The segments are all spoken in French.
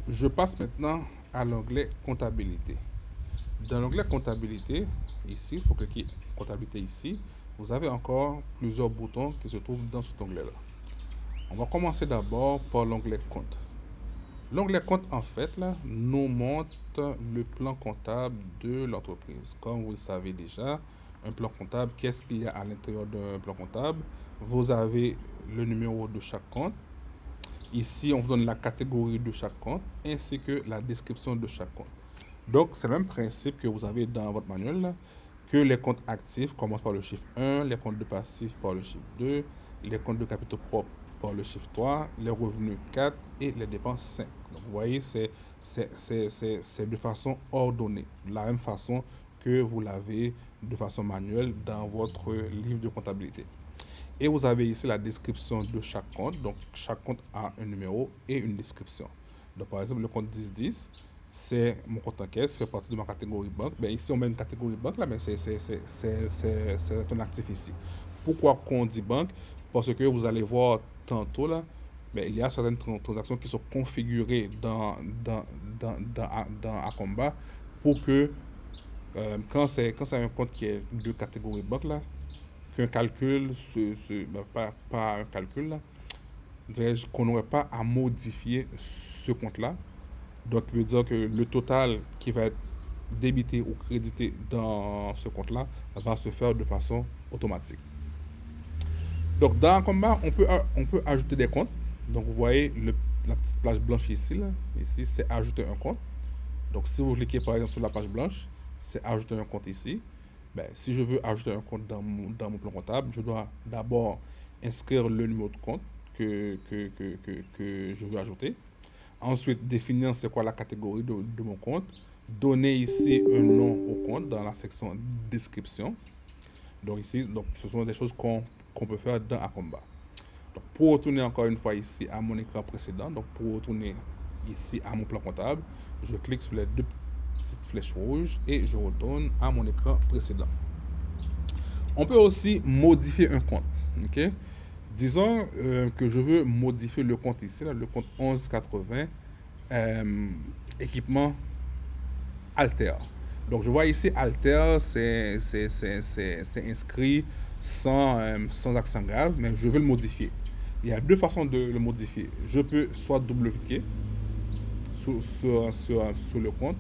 Je passe maintenant à l'onglet comptabilité. Dans l'onglet comptabilité, ici, il faut cliquer comptabilité ici. Vous avez encore plusieurs boutons qui se trouvent dans cet onglet-là. On va commencer d'abord par l'onglet compte. L'onglet compte, en fait, là, nous montre le plan comptable de l'entreprise. Comme vous le savez déjà, un plan comptable, qu'est-ce qu'il y a à l'intérieur d'un plan comptable? Vous avez le numéro de chaque compte. Ici, on vous donne la catégorie de chaque compte ainsi que la description de chaque compte. Donc, c'est le même principe que vous avez dans votre manuel, là, que les comptes actifs commencent par le chiffre 1, les comptes de passifs par le chiffre 2, les comptes de capitaux propres par le chiffre 3, les revenus 4 et les dépenses 5. Donc, vous voyez, c'est de façon ordonnée, de la même façon que vous l'avez de façon manuelle dans votre livre de comptabilité. Et vous avez ici la description de chaque compte. Donc, chaque compte a un numéro et une description. Donc, par exemple, le compte 1010, c'est mon compte en caisse, fait partie de ma catégorie banque. Ben, ici, on met une catégorie banque, là, mais c'est un actif ici. Pourquoi qu'on dit banque? Parce que vous allez voir tantôt, là, ben, il y a certaines transactions qui sont configurées dans Acomba pour que, quand c'est un compte qui est de catégorie banque, là, qu'un calcul, ben, pas un calcul, là, dirais-je, qu'on n'aurait pas à modifier ce compte-là. Donc, ça veut dire que le total qui va être débité ou crédité dans ce compte-là va se faire de façon automatique. Donc, dans Combat, on peut ajouter des comptes. Donc, vous voyez la petite plage blanche ici, là. Ici, c'est ajouter un compte. Donc, si vous cliquez par exemple sur la page blanche, c'est ajouter un compte ici. Ben, si je veux ajouter un compte dans mon plan comptable, je dois d'abord inscrire le numéro de compte que je veux ajouter. Ensuite, définir c'est quoi la catégorie de mon compte. Donner ici un nom au compte dans la section description. Donc ici, donc, ce sont des choses qu'on peut faire dans Acomba. Donc, pour retourner encore une fois ici à mon écran précédent, donc pour retourner ici à mon plan comptable, je clique sur les deux petites flèches rouges et je retourne à mon écran précédent. On peut aussi modifier un compte. Ok. Disons que je veux modifier le compte ici, là, le compte 1180, euh, équipement Alter. Donc je vois ici Alter, c'est inscrit sans accent grave, mais je veux le modifier. Il y a deux façons de le modifier. Je peux soit double-cliquer sur le compte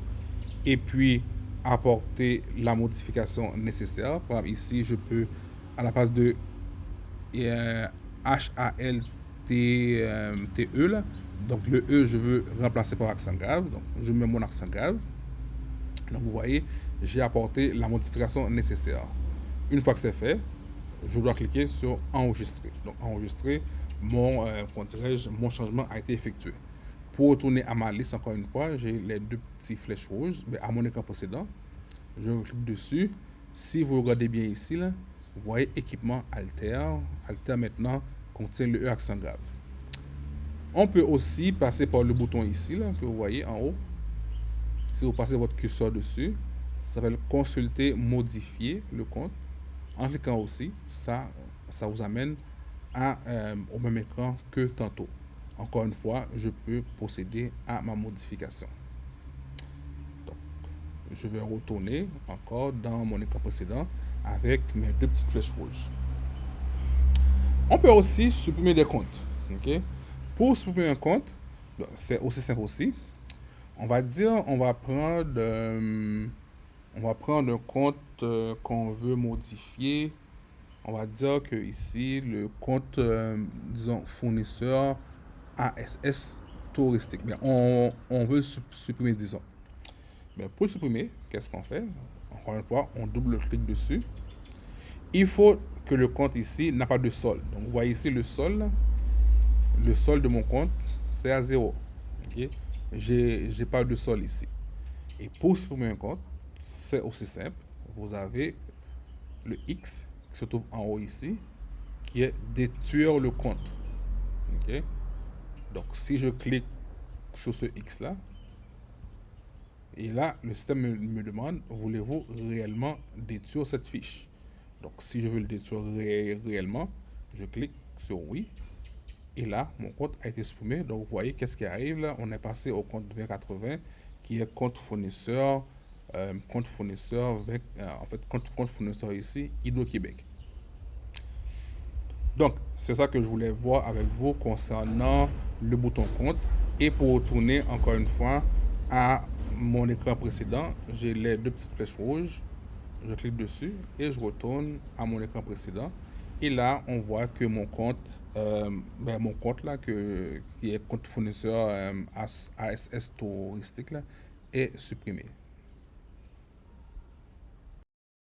et puis apporter la modification nécessaire. Par exemple, ici, je peux, à la place de HALTE, là, donc le E, je veux remplacer par accent grave. Donc, je mets mon accent grave. Donc, vous voyez, j'ai apporté la modification nécessaire. Une fois que c'est fait, je dois cliquer sur enregistrer. Donc, enregistrer, mon changement a été effectué. Pour retourner à ma liste, encore une fois, j'ai les deux petits flèches rouges. Mais à mon écran précédent, je clique dessus. Si vous regardez bien ici, là, vous voyez équipement Alter. Alter maintenant contient le E accent grave. On peut aussi passer par le bouton ici, là, que vous voyez en haut. Si vous passez votre curseur dessus, ça s'appelle consulter, modifier le compte. En cliquant aussi, ça vous amène au même écran que tantôt. Encore une fois, je peux procéder à ma modification. Donc, je vais retourner encore dans mon écran précédent avec mes deux petites flèches rouges. On peut aussi supprimer des comptes. Ok. Pour supprimer un compte, c'est aussi simple aussi. On va dire, on va prendre un compte qu'on veut modifier. On va dire que ici, le compte, disons, fournisseur ASS touristique. Mais on veut supprimer, disons. Mais pour supprimer, qu'est-ce qu'on fait? Encore une fois, on double-clique dessus. Il faut que le compte ici n'a pas de solde. Donc, vous voyez ici le solde. Le solde de mon compte, c'est à 0. Okay? J'ai pas de solde ici. Et pour supprimer un compte, c'est aussi simple. Vous avez le X qui se trouve en haut ici, qui est détruire le compte. Ok. Donc, si je clique sur ce X là, et là, le système me demande, voulez-vous réellement détruire cette fiche? Donc, si je veux le détruire réellement, je clique sur oui. Et là, mon compte a été supprimé. Donc, vous voyez qu'est-ce qui arrive là. On est passé au compte 2080 qui est compte fournisseur en fait, compte fournisseur ici, Hydro-Québec. Donc, c'est ça que je voulais voir avec vous concernant le bouton compte. Et pour retourner encore une fois à mon écran précédent, j'ai les deux petites flèches rouges. Je clique dessus et je retourne à mon écran précédent. Et là, on voit que mon compte là, qui est compte fournisseur ASS touristique là, est supprimé.